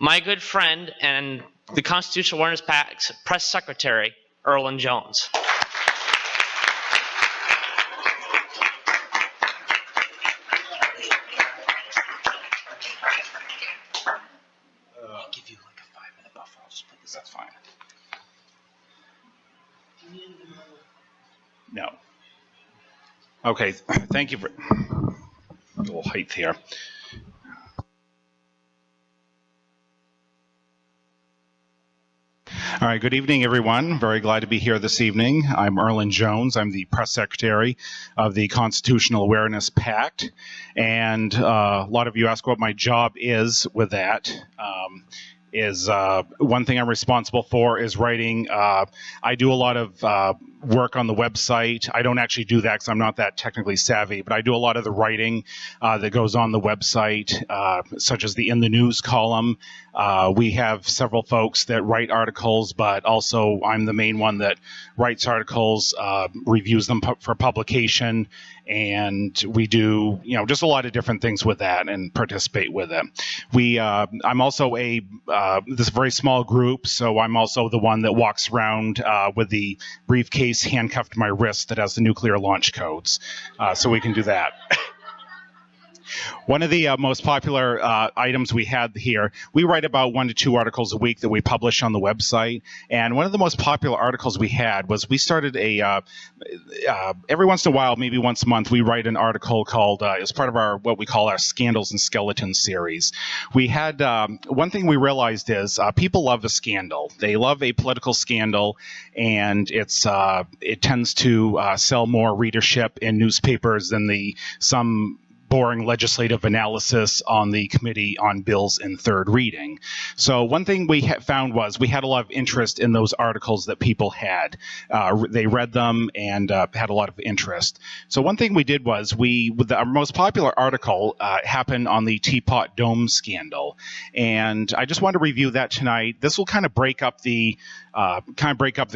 my good friend and the Constitutional Awareness Pact's press secretary, Erlon Jones. I'll give you like a 5-minute buffer. I'll just put this, that's fine. No. Okay, thank you for a little height here. All right, good evening, everyone. Very glad to be here this evening. I'm Erlon Jones. I'm the press secretary of the Constitutional Awareness Pact. And a lot of you ask what my job is with that. One thing I'm responsible for is writing. I do a lot of work on the website. I don't actually do that because I'm not that technically savvy, but I do a lot of the writing that goes on the website, such as the In the News column. We have several folks that write articles, but also I'm the main one that writes articles, reviews them for publication, and we do, just a lot of different things with that and participate with it. I'm also this very small group, so I'm also the one that walks around with the briefcase handcuffed to my wrist that has the nuclear launch codes, so we can do that. One of the most popular items we had here, we write about 1 to 2 articles a week that we publish on the website. And one of the most popular articles we had was we started every once in a while, maybe once a month, we write an article called, as part of what we call our Scandals and Skeletons series. We had, one thing we realized is people love a scandal. They love a political scandal, and it tends to sell more readership in newspapers than some boring legislative analysis on the committee on bills in third reading. So one thing we found was we had a lot of interest in those articles that people had. They read them and had a lot of interest. So one thing we did was our most popular article happened on the Teapot Dome scandal, and I just wanted to review that tonight. This will kind of break up the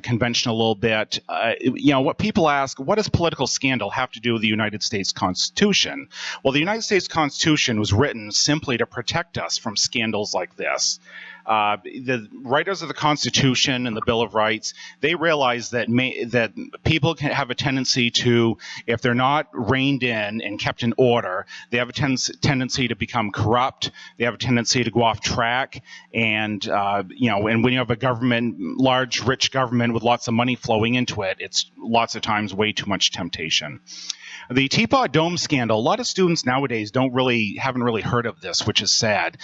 convention a little bit. What people ask, what does political scandal have to do with the United States Constitution? Well, the United States Constitution was written simply to protect us from scandals like this. The writers of the Constitution and the Bill of Rights, they realize that people can have a tendency to, if they're not reined in and kept in order, they have a tendency to become corrupt. They have a tendency to go off track. And and when you have a government, large, rich government with lots of money flowing into it, it's lots of times way too much temptation. The Teapot Dome scandal, a lot of students nowadays haven't really heard of this, which is sad.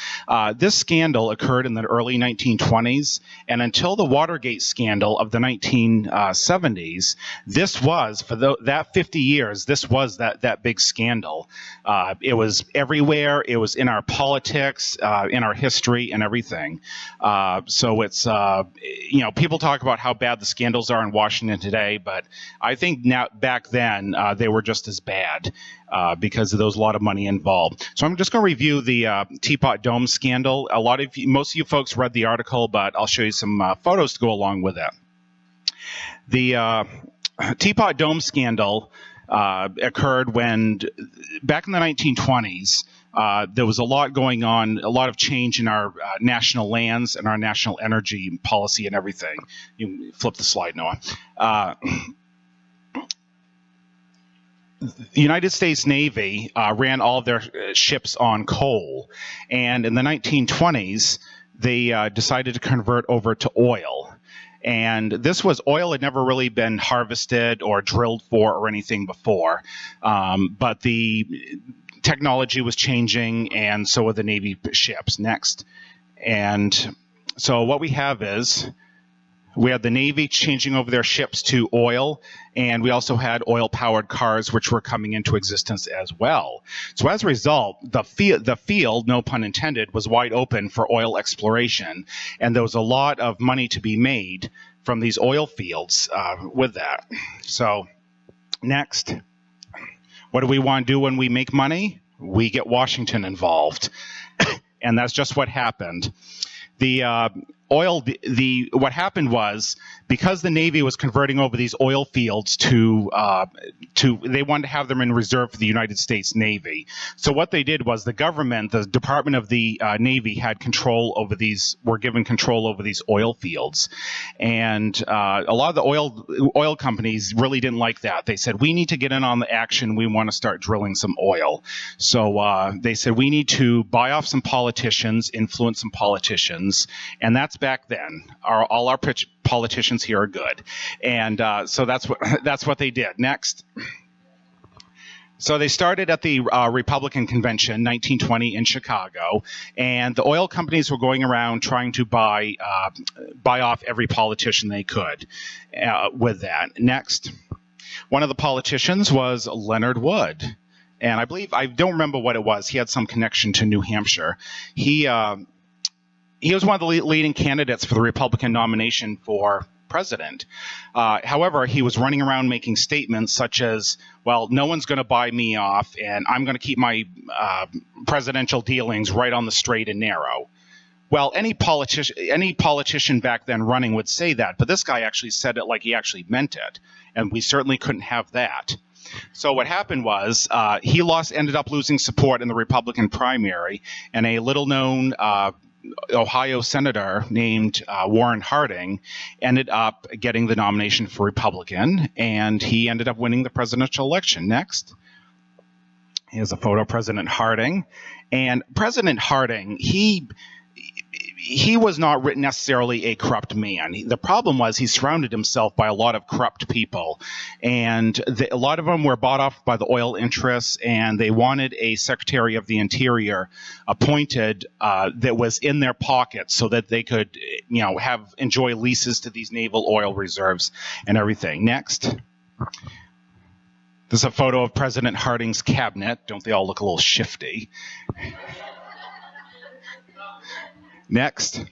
This scandal occurred in the early 1920s, and until the Watergate scandal of the 1970s, this was, for that 50 years, this was that big scandal. It was everywhere. It was in our politics, in our history, and everything. So it's, people talk about how bad the scandals are in Washington today, but I think back then they were just as bad because there's a lot of money involved. So I'm just going to review the Teapot Dome scandal. Most of you folks read the article, but I'll show you some photos to go along with it. The Teapot Dome scandal occurred back in the 1920s, there was a lot going on, a lot of change in our national lands and our national energy policy and everything. You can flip the slide, Noah. The United States Navy ran all of their ships on coal, and in the 1920s, they decided to convert over to oil. And this was oil had never really been harvested or drilled for or anything before, but the technology was changing, and so were the Navy ships next. And so what we have is we had the Navy changing over their ships to oil, and we also had oil-powered cars, which were coming into existence as well. So as a result, the field, no pun intended, was wide open for oil exploration, and there was a lot of money to be made from these oil fields with that. So next, what do we want to do when we make money? We get Washington involved, and that's just what happened. what happened was, because the Navy was converting over these oil fields to they wanted to have them in reserve for the United States Navy. So what they did was the government, the Department of the Navy, had control over were given control over these oil fields, and a lot of the oil companies really didn't like that. They said, we need to get in on the action. We want to start drilling some oil. So they said, we need to buy off some politicians, influence some politicians, and that's back then. All our politicians here are good, and so that's what they did. Next. So they started at the Republican Convention, 1920, in Chicago, and the oil companies were going around trying to buy off every politician they could with that. Next, one of the politicians was Leonard Wood, and I don't remember what it was. He had some connection to New Hampshire. He was one of the leading candidates for the Republican nomination for president. However, he was running around making statements such as, well, no one's going to buy me off, and I'm going to keep my presidential dealings right on the straight and narrow. Well, any politician back then running would say that, but this guy actually said it like he actually meant it, and we certainly couldn't have that. So what happened was he ended up losing support in the Republican primary, and a little-known Ohio senator named Warren Harding ended up getting the nomination for Republican, and he ended up winning the presidential election. Next. Here's a photo of President Harding. And President Harding, he was not necessarily a corrupt man. The problem was he surrounded himself by a lot of corrupt people, and a lot of them were bought off by the oil interests, and they wanted a Secretary of the Interior appointed that was in their pockets so that they could, enjoy leases to these naval oil reserves and everything. Next. This is a photo of President Harding's cabinet. Don't they all look a little shifty? Next.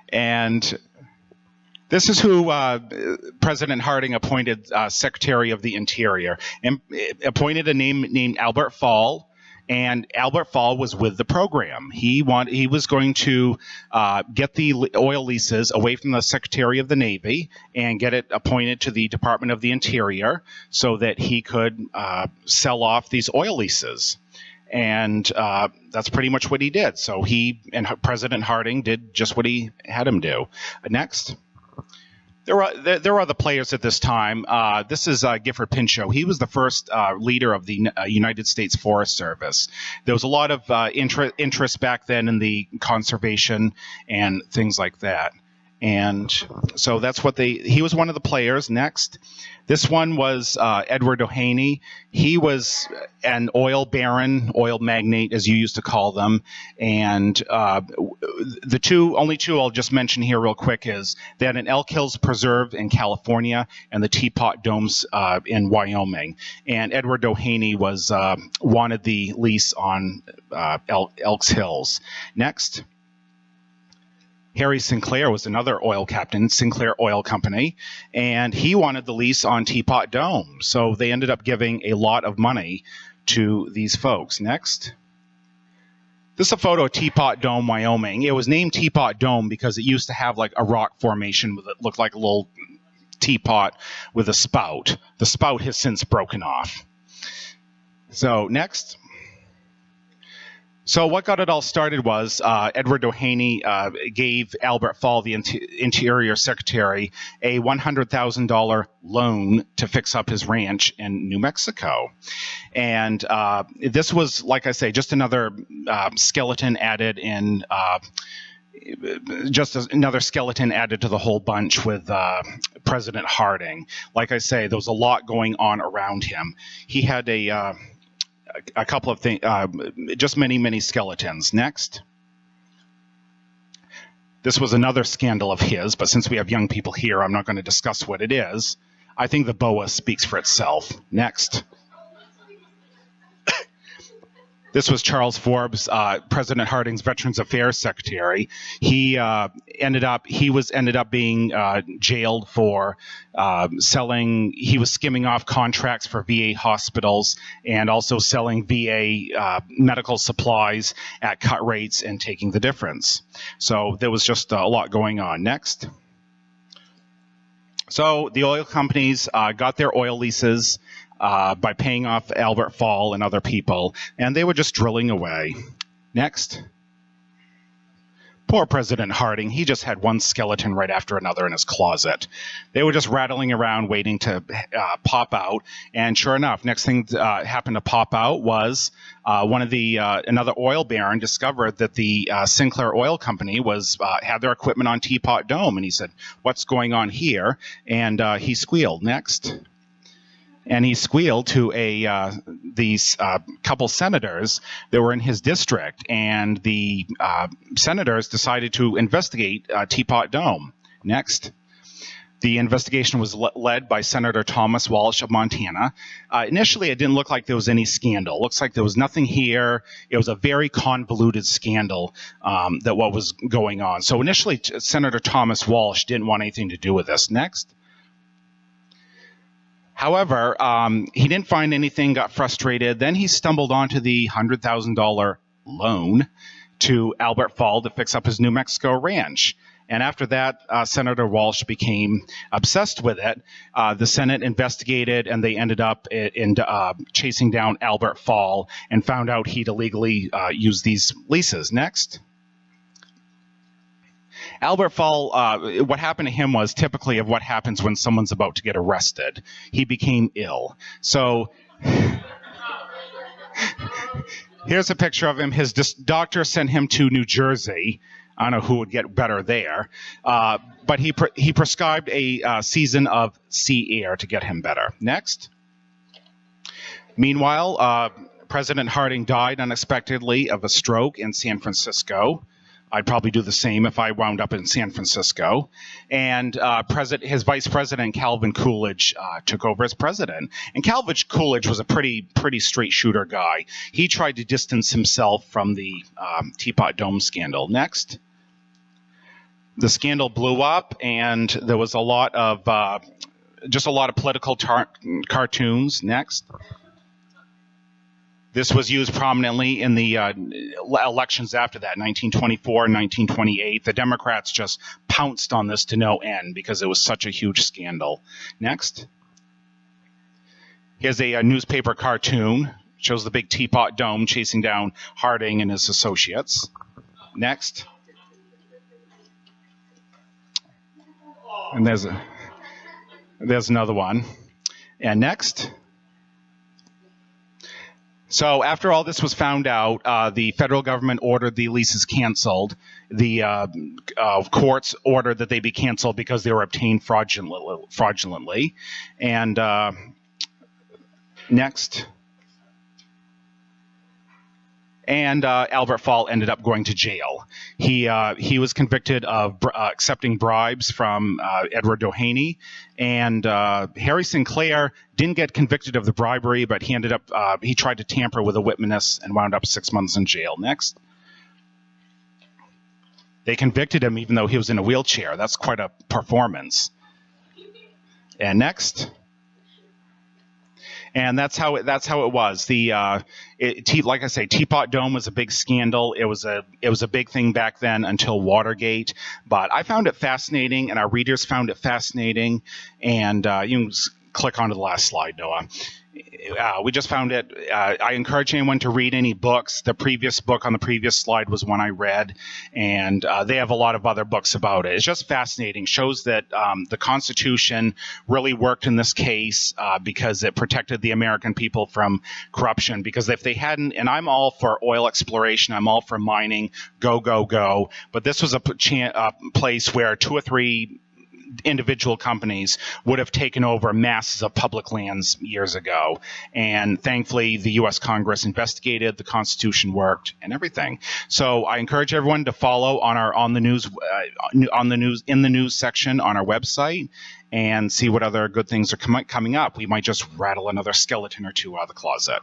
And this is who President Harding appointed Secretary of the Interior. And appointed a name named Albert Fall. And Albert Fall was with the program. He was going to get the oil leases away from the Secretary of the Navy and get it appointed to the Department of the Interior so that he could sell off these oil leases. And that's pretty much what he did. So President Harding did just what he had him do. Next. There were other players at this time. This is Gifford Pinchot. He was the first leader of the United States Forest Service. There was a lot of interest back then in the conservation and things like that. And so that's what he was one of the players. Next. This one was Edward Doheny. He was an oil baron, oil magnate, as you used to call them. And the only two I'll just mention here real quick is they had an Elk Hills Preserve in California and the Teapot Domes in Wyoming. And Edward Doheny wanted the lease on Elks Hills. Next. Harry Sinclair was another oil captain, Sinclair Oil Company, and he wanted the lease on Teapot Dome. So they ended up giving a lot of money to these folks. Next. This is a photo of Teapot Dome, Wyoming. It was named Teapot Dome because it used to have like a rock formation that looked like a little teapot with a spout. The spout has since broken off. So next. So what got it all started was Edward Doheny gave Albert Fall, the Interior Secretary, a $100,000 loan to fix up his ranch in New Mexico. And this was, like I say, just another skeleton added in, another skeleton added to the whole bunch with President Harding. Like I say, there was a lot going on around him. He had a couple of things, just many skeletons. Next. This was another scandal of his, but since we have young people here, I'm not going to discuss what it is. I think the boa speaks for itself. Next. This was Charles Forbes, President Harding's Veterans Affairs Secretary. He ended up being jailed for selling. He was skimming off contracts for VA hospitals and also selling VA medical supplies at cut rates and taking the difference. So there was just a lot going on. Next. So the oil companies got their oil leases by paying off Albert Fall and other people, and they were just drilling away. Next. Poor President Harding, he just had one skeleton right after another in his closet. They were just rattling around waiting to pop out, and sure enough, next thing happened to pop out was another oil baron discovered that the Sinclair Oil Company had their equipment on Teapot Dome, and he said, "What's going on here?" And he squealed. Next. And he squealed to these couple senators that were in his district, and the senators decided to investigate Teapot Dome. Next. The investigation was led by Senator Thomas Walsh of Montana. Initially, it didn't look like there was any scandal. It looks like there was nothing here. It was a very convoluted scandal that what was going on. So initially, Senator Thomas Walsh didn't want anything to do with this. Next. However, he didn't find anything, got frustrated. Then he stumbled onto the $100,000 loan to Albert Fall to fix up his New Mexico ranch. And after that, Senator Walsh became obsessed with it. The Senate investigated, and they ended up chasing down Albert Fall and found out he'd illegally used these leases. Next. Albert Fall, what happened to him was typically of what happens when someone's about to get arrested. He became ill. So here's a picture of him. His doctor sent him to New Jersey. I don't know who would get better there. But he prescribed a season of sea air to get him better. Next. Meanwhile, President Harding died unexpectedly of a stroke in San Francisco. I'd probably do the same if I wound up in San Francisco. And his vice president, Calvin Coolidge, took over as president. And Calvin Coolidge was a pretty straight shooter guy. He tried to distance himself from the Teapot Dome scandal. Next. The scandal blew up, and there was a lot of political cartoons. Next. This was used prominently in the elections after that, 1924 and 1928. The Democrats just pounced on this to no end because it was such a huge scandal. Next. Here's a newspaper cartoon. Shows the big Teapot Dome chasing down Harding and his associates. Next. And there's another one. And next. So after all this was found out, the federal government ordered the leases canceled. The courts ordered that they be canceled because they were obtained fraudulently. And next. And Albert Fall ended up going to jail. He was convicted of accepting bribes from Edward Doheny, and Harry Sinclair didn't get convicted of the bribery, but he tried to tamper with a witness and wound up 6 months in jail. Next. They convicted him even though he was in a wheelchair. That's quite a performance. And next. And that's how it was. Like I say, Teapot Dome was a big scandal. It was a big thing back then until Watergate. But I found it fascinating, and our readers found it fascinating. And you can click onto the last slide, Noah. We just found it. I encourage anyone to read any books. The previous book on the previous slide was one I read, and they have a lot of other books about it. It's just fascinating. Shows that the Constitution really worked in this case because it protected the American people from corruption. Because if they hadn't, and I'm all for oil exploration, I'm all for mining, go, go, go. But this was a place where 2 or 3 individual companies would have taken over masses of public lands years ago, and thankfully the U.S. Congress investigated, the Constitution worked, and everything. So I encourage everyone to follow on the news in the news section on our website and see what other good things are coming up. We might just rattle another skeleton or two out of the closet.